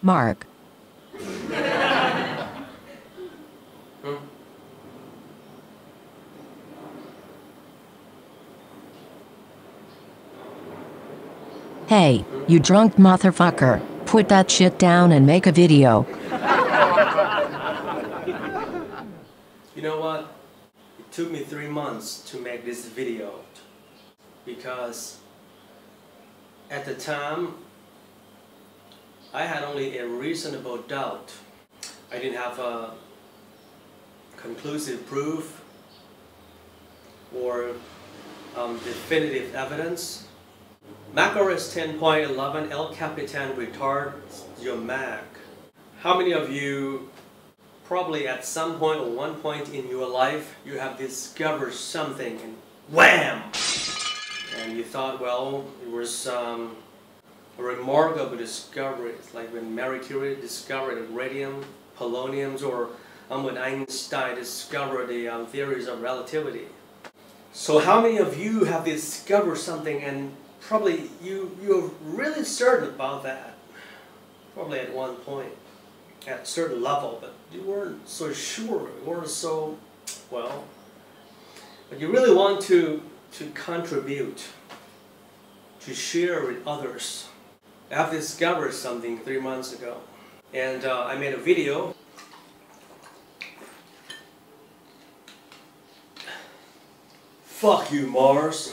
Mark. Hey, you drunk motherfucker, put that shit down and make a video. You know what? It took me 3 months to make this video because at the time I had only a reasonable doubt. I didn't have a conclusive proof or definitive evidence. macOS 10.11 El Capitan retards your Mac. How many of you probably at some point or one point in your life you have discovered something and wham! And you thought, well, it was a remarkable discovery. It's like when Marie Curie discovered radium, poloniums, or when Einstein discovered the theories of relativity. So how many of you have discovered something and probably you're really certain about that? Probably at one point, at a certain level, but you weren't so sure, you weren't so, well, but you really want to contribute, to share with others. I've discovered something 3 months ago, and I made a video. Fuck you, Mars.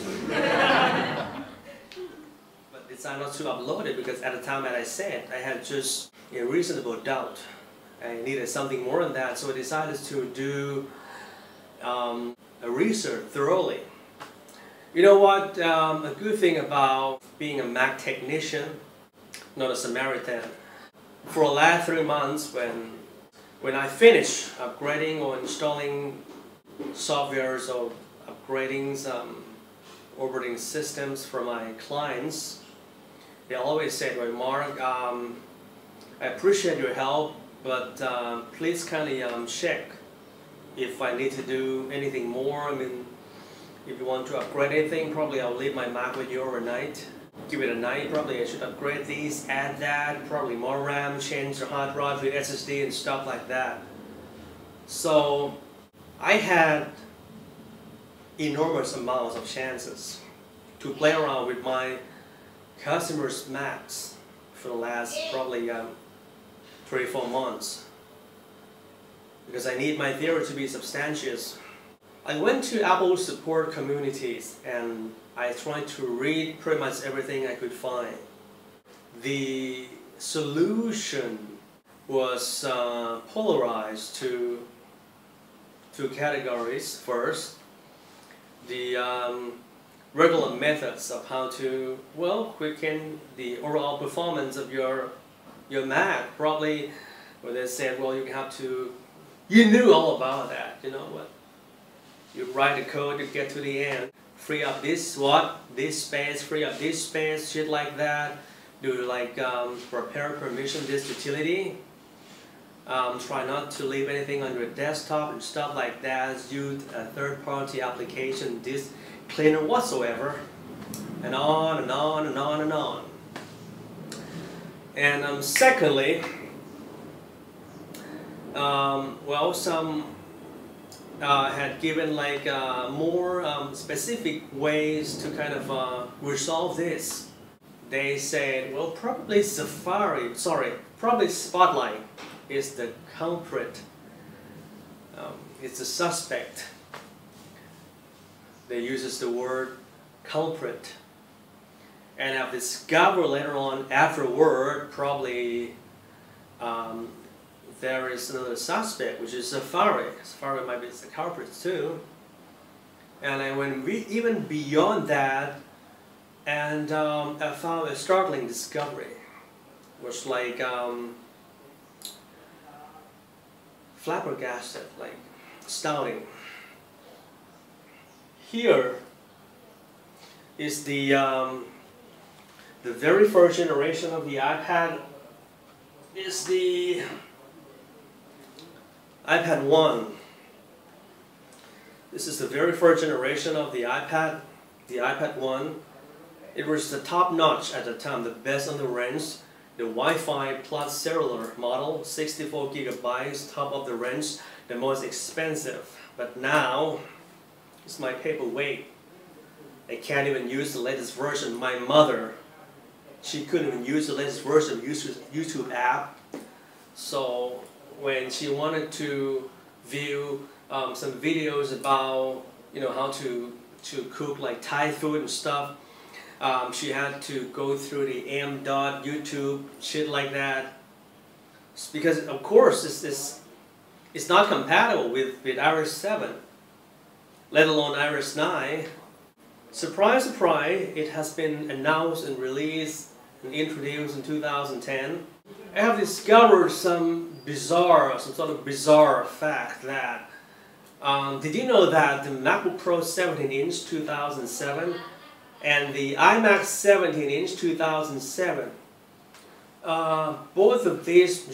But decided not to upload it because at the time that I said, I had just a reasonable doubt. I needed something more than that, so I decided to do a research thoroughly. You know what? A good thing about being a Mac technician, not a Samaritan. For the last 3 months, when I finish upgrading or installing softwares or upgrading some operating systems for my clients, they always say, well, Mark, I appreciate your help, but please kindly check if I need to do anything more. I mean, if you want to upgrade anything, probably I'll leave my Mac with you overnight. Give it a night, probably I should upgrade these, add that, probably more RAM, change the hard drive with SSD and stuff like that. So I had enormous amounts of chances to play around with my customers' Macs for the last probably 3-4 months because I need my theory to be substantious. I went to Apple support communities and I tried to read pretty much everything I could find. The solution was polarized to two categories. First, the regular methods of how to, well, quicken the overall performance of your Mac. Probably where they said, well, you have to, you knew all about that, you know what? You write the code to get to the end. Free up this space, free up this space, shit like that. Do like prepare permission this utility. Try not to leave anything on your desktop and stuff like that. Use a third-party application, this cleaner whatsoever, and on and on and on and on. And secondly, well, some had given like more specific ways to kind of resolve this. They said, well, probably probably Spotlight is the culprit. It's the suspect. They uses the word culprit. And I've discovered later on afterward, probably there is another suspect, which is Safari. Safari might be the culprit too. And I went even beyond that, and I found a startling discovery, which like flabbergasted, like astounding. Here is the very first generation of the iPad. Is the iPad 1. This is the very first generation of the iPad 1. It was the top notch at the time, the best on the range. the Wi-Fi plus cellular model, 64 gigabytes, top of the range, the most expensive. But now, it's my paperweight. I can't even use the latest version. My mother, she couldn't even use the latest version of YouTube app. So when she wanted to view some videos about, you know, how to cook like Thai food and stuff, she had to go through the YouTube, shit like that. Because of course it's not compatible with Iris 7, let alone Iris 9. Surprise, surprise, it has been announced and released and introduced in 2010. I have discovered some sort of bizarre fact that, did you know that the MacBook Pro 17-inch 2007 and the iMac 17-inch 2007, both of these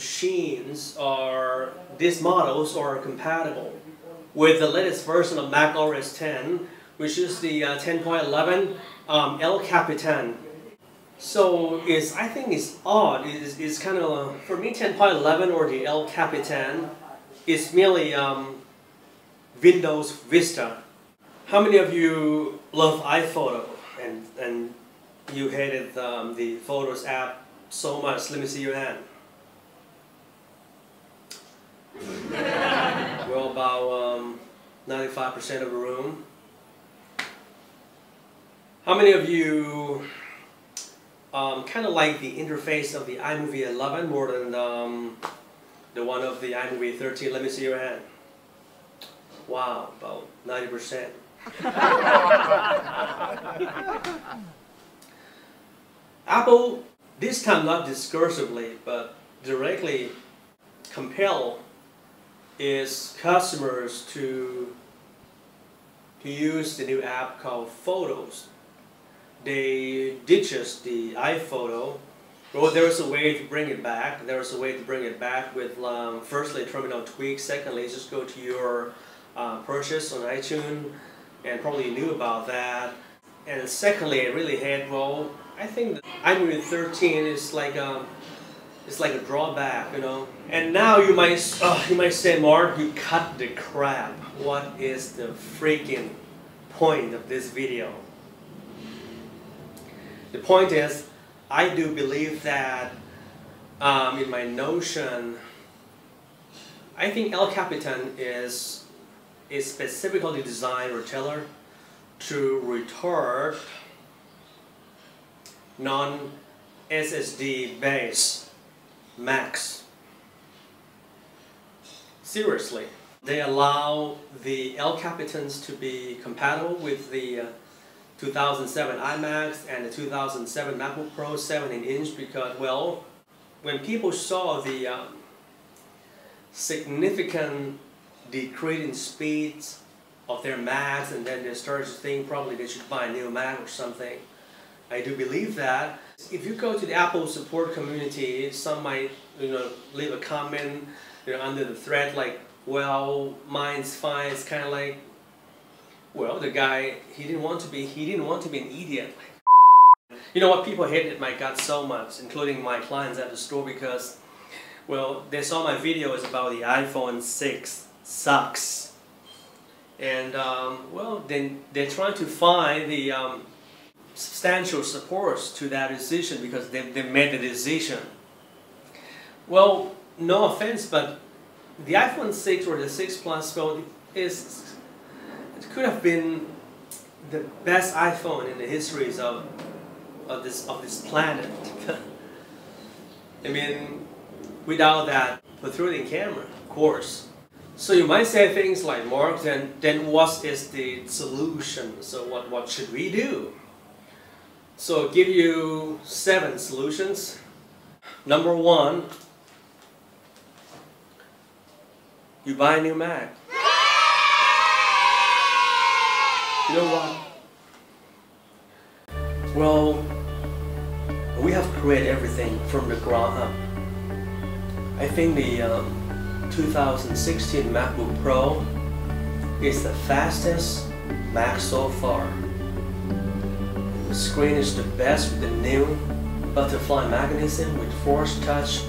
models are compatible with the latest version of Mac OS X, which is the 10.11 El Capitan. So I think it's odd. It's kind of, for me, 10.11 or the El Capitan is merely Windows Vista. How many of you love iPhoto and you hated the Photos app so much? Let me see your hand. Well, about 95% of the room. How many of you kind of like the interface of the iMovie 11 more than the one of the iMovie 13? Let me see your hand. Wow, about 90%. Apple, this time not discursively, but directly compel its customers to use the new app called Photos. They ditches the iPhoto. Well, there's a way to bring it back. There's a way to bring it back with, firstly, terminal tweak. Secondly, just go to your purchase on iTunes, and probably knew about that. And secondly, I really hate, well, I think the iMovie 13 is like it's like a drawback, you know. And now you might say, Mark, you cut the crap. What is the freaking point of this video? The point is, I do believe that in my notion, I think El Capitan is specifically designed or tailored to retard non-SSD based Macs. Seriously. They allow the El Capitans to be compatible with the 2007 iMacs and the 2007 MacBook Pro 17-inch because, well, when people saw the significant decrease in speeds of their Macs, and then they started to think probably they should buy a new Mac or something. I do believe that. If you go to the Apple support community, some might, you know, leave a comment, you know, under the thread like, well, mine's fine. It's kind of like, well, the guy, he didn't want to be an idiot. You know what? People hated my guts so much, including my clients at the store, because, well, they saw my videos about the iPhone 6 sucks, and well, then they're trying to find the substantial supports to that decision because they made the decision. Well, no offense, but the iPhone 6 or the 6 Plus phone could have been the best iPhone in the histories of this planet. I mean, without that protruding camera, of course. So you might say things like, Mark, then what is the solution? So what should we do? So I'll give you 7 solutions. Number 1, you buy a new Mac. You know what? Well, we have created everything from the ground up. I think the 2016 MacBook Pro is the fastest Mac so far. The screen is the best with the new butterfly mechanism with force touch.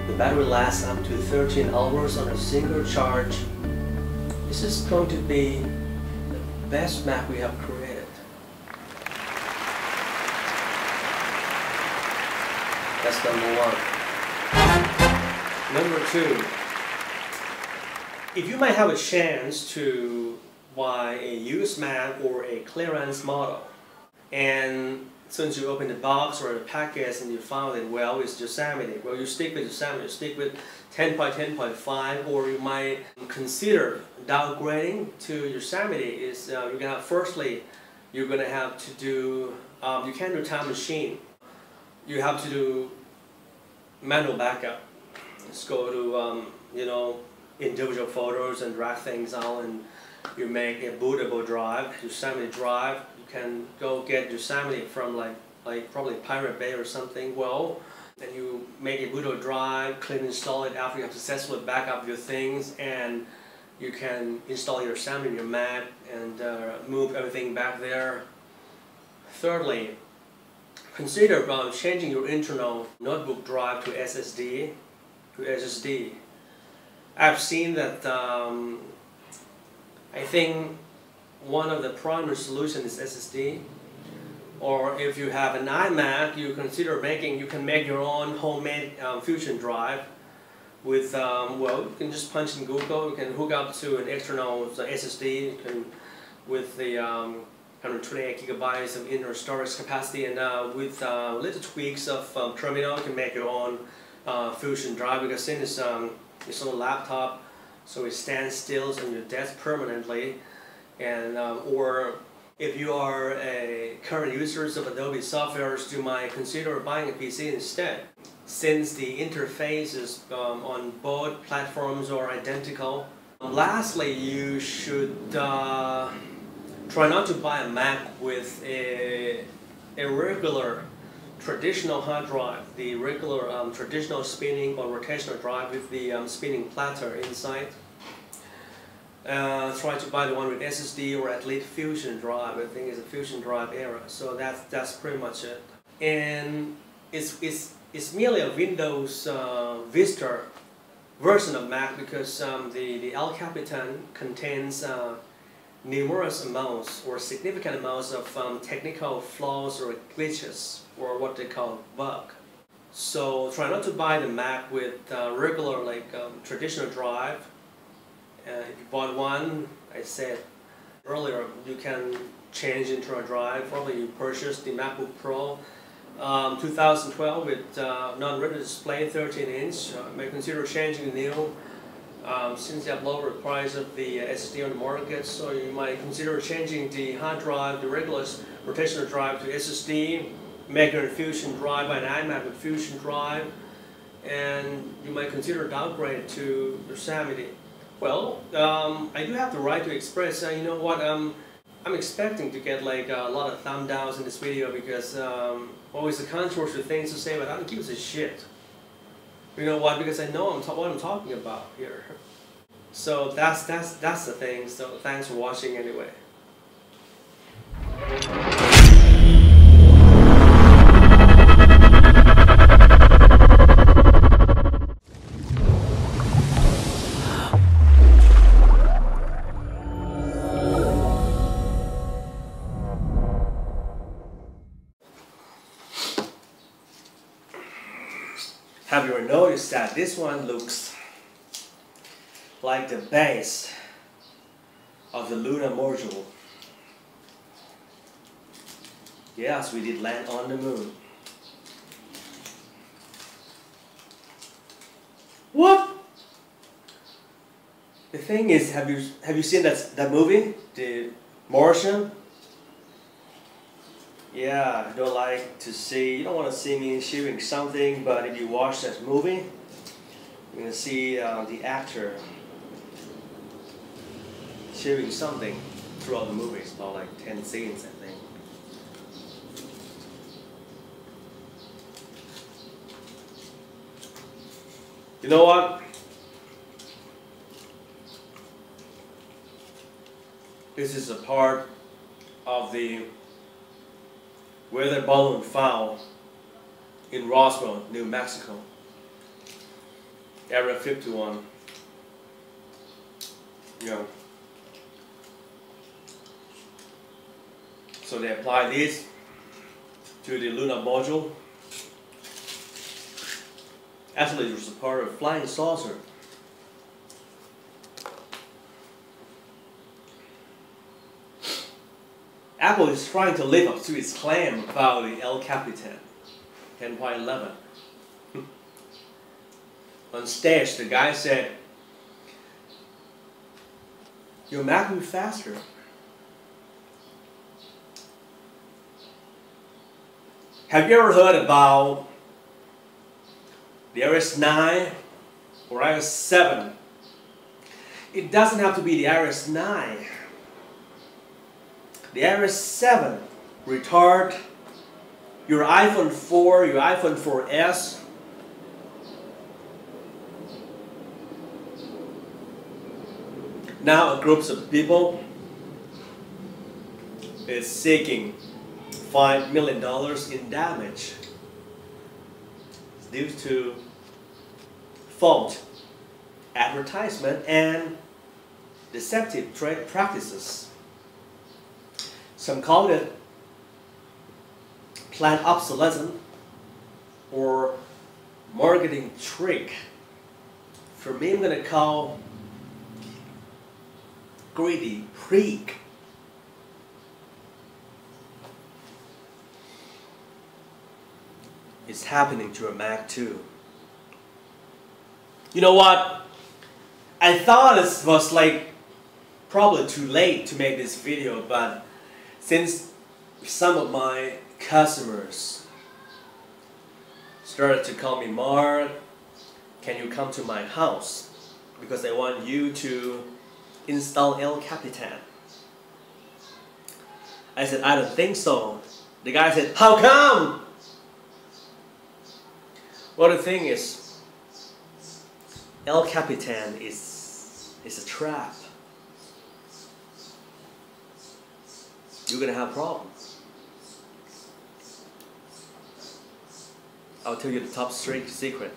The battery lasts up to 13 hours on a single charge. This is going to be the best Mac we have created. That's number one. Number two, if you might have a chance to buy a used Mac or a clearance model, and since you open the box or the package and you found it, well, it's Yosemite. Well, you stick with Yosemite, you stick with 10.10.5, or you might consider downgrading to Yosemite. Is you're gonna have, firstly, you're gonna have to do you can't do time machine. You have to do manual backup. Just go to you know, individual photos and drag things out, and you make a bootable drive, Yosemite drive. You can go get Yosemite from like probably Pirate Bay or something. Well, then you make a bootable drive, clean install it after you have successfully back up your things, and you can install your Yosemite in your Mac and move everything back there. Thirdly, consider changing your internal notebook drive to SSD. I've seen that I think one of the primary solutions is SSD. Or if you have an iMac, you can make your own homemade Fusion drive with, well, you can just punch in Google, you can hook up to an external SSD, you can, with the 128 gigabytes of internal storage capacity, and with little tweaks of terminal, you can make your own Fusion drive, because since it's on a laptop, so it stands still on your desk permanently. And or if you are a current user of Adobe softwares, you might consider buying a PC instead, since the interfaces on both platforms are identical. Lastly, you should try not to buy a Mac with a regular traditional hard drive, the regular traditional spinning or rotational drive with the spinning platter inside. Try to buy the one with SSD or at least Fusion drive. I think it's a Fusion drive era. So that's pretty much it. And it's merely a Windows Vista version of Mac, because the El Capitan contains numerous amounts or significant amounts of technical flaws or glitches, or what they call bug. So try not to buy the Mac with regular traditional drive. If you bought one, I said earlier, you can change into a drive. Probably you purchased the MacBook Pro 2012 with non-retina display, 13-inch. You may consider changing the new, since they have lower price of the SSD on the market. So you might consider changing the hard drive, the regular rotational drive, to SSD, make a Fusion drive by an iMac with Fusion drive, and you might consider downgrade to Yosemite. Well, I do have the right to express, you know what, I'm expecting to get a lot of thumb downs in this video, because always the controversial things to say, but I don't give a shit. You know what, because I know what I'm talking about here. So that's the thing, so thanks for watching anyway. Have you ever noticed that this one looks like the base of the lunar module? Yes, we did land on the moon. What? The thing is, have you seen that movie, The Martian? Yeah, you don't like to see, you don't want to see me shooting something, but if you watch that movie, you're going to see the actor shooting something throughout the movie. It's about like 10 scenes, I think. You know what? This is a part of the weather balloon foul in Roswell, New Mexico, Area 51. Yeah. So they apply this to the lunar module. Actually, it was a part of flying saucer. Apple is trying to live up to its claim about the El Capitan 10.11. On stage, the guy said, "Your Mac will be faster." Have you ever heard about the iOS 9 or iOS 7? It doesn't have to be the iOS 9. The iOS 7 retard your iPhone 4, your iPhone 4S. Now a group of people is seeking $5 million in damage due to false advertisement and deceptive trade practices. Some call it planned obsolescence or marketing trick. For me, I'm going to call greedy freak. It's happening to a Mac too. You know what? I thought it was like probably too late to make this video, but since some of my customers started to call me, "Mark, can you come to my house? Because I want you to install El Capitan." I said, "I don't think so." The guy said, "How come?" Well, the thing is, El Capitan is a trap. You're gonna have problems. I'll tell you the top secret.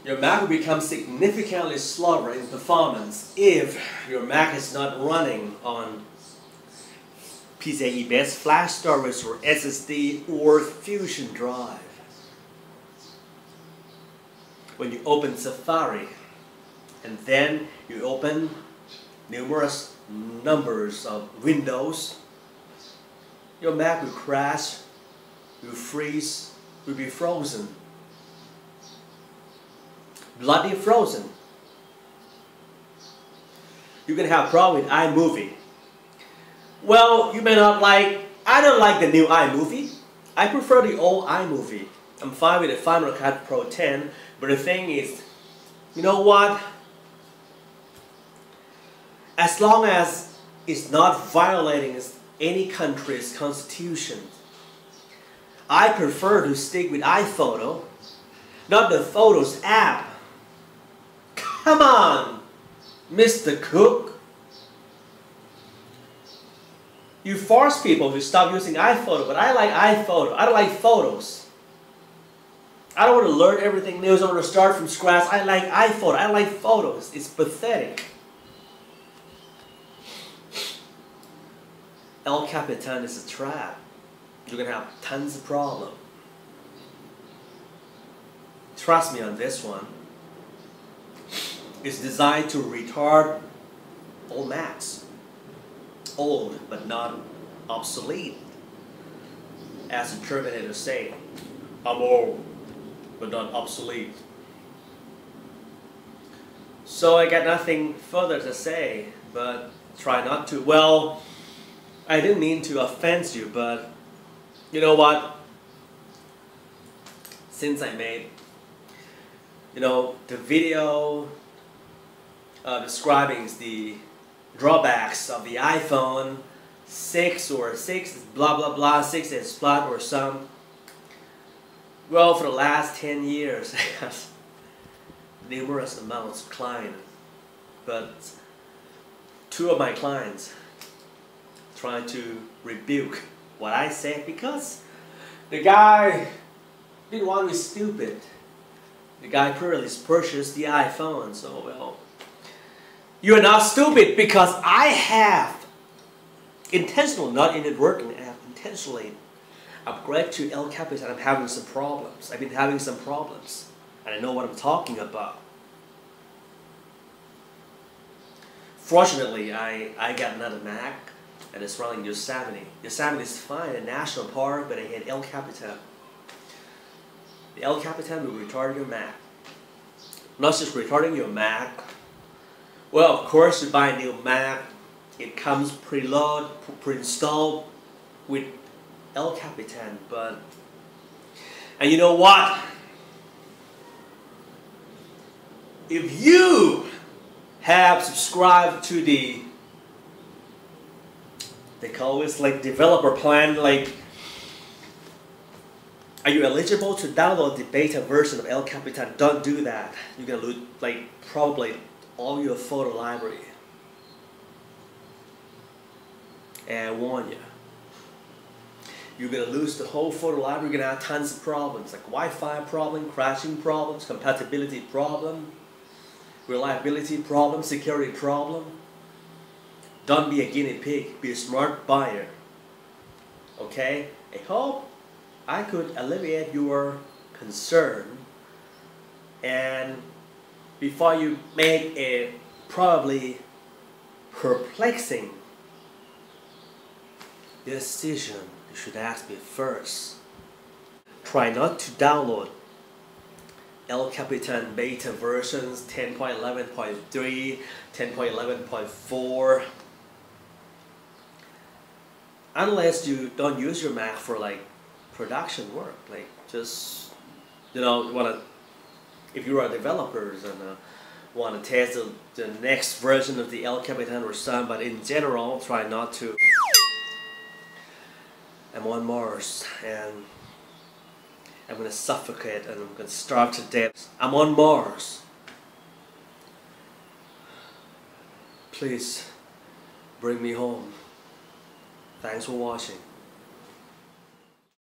Your Mac will become significantly slower in performance if your Mac is not running on PCIe-based flash storage or SSD or Fusion drive. When you open Safari and then you open numerous numbers of windows, your Mac will crash, will freeze, will be frozen. Bloody frozen. You can have a problem with iMovie. Well, you may not like, I don't like the new iMovie. I prefer the old iMovie. I'm fine with the Final Cut Pro 10, but the thing is, you know what? As long as it's not violating any country's constitution, I prefer to stick with iPhoto, not the Photos app. Come on, Mr. Cook. You force people to stop using iPhoto, but I like iPhoto. I don't like photos. I don't want to learn everything new. I want to start from scratch. I like iPhoto. I like photos. It's pathetic. El Capitan is a trap. You're going to have tons of problems. Trust me on this one. It's designed to retard old Macs. Old, but not obsolete. As the Terminator say, "I'm old, but not obsolete." So I got nothing further to say, but try not to. Well, I didn't mean to offend you, but you know what? Since I made, the video describing the drawbacks of the iPhone 6 or 6 blah blah blah 6s Plus or some. Well, for the last 10 years I have numerous amounts of clients, but two of my clients trying to rebuke what I said because the guy didn't want me stupid. The guy clearly purchased the iPhone, so well, you're not stupid because I have intentionally, not inadvertently, I have intentionally upgraded to El Capitan. I'm having some problems. I've been having some problems, and I know what I'm talking about. Fortunately, I got another Mac, and it's running Yosemite. Yosemite is fine, a national park, but I had El Capitan. The El Capitan will retard your Mac. Not just retarding your Mac. Well, of course, you buy a new Mac, it comes preloaded, pre-installed with El Capitan, but... And you know what? If you have subscribed to the... They call this like developer plan, like... Are you eligible to download the beta version of El Capitan? Don't do that. You're gonna lose like probably all your photo library. And I warn you, you're gonna lose the whole photo library. You're gonna have tons of problems, like Wi-Fi problem, crashing problems, compatibility problem, reliability problem, security problem. Don't be a guinea pig. Be a smart buyer. Okay? I hope I could alleviate your concern, and before you make a probably perplexing decision, you should ask me first. Try not to download El Capitan beta versions 10.11.3, 10.11.4 unless you don't use your Mac for like production work, like just, you know, if you are developers and want to test the next version of the El Capitan or something, but in general, try not to. I'm on Mars and I'm gonna suffocate and I'm gonna starve to death. I'm on Mars. Please bring me home. Thanks for watching.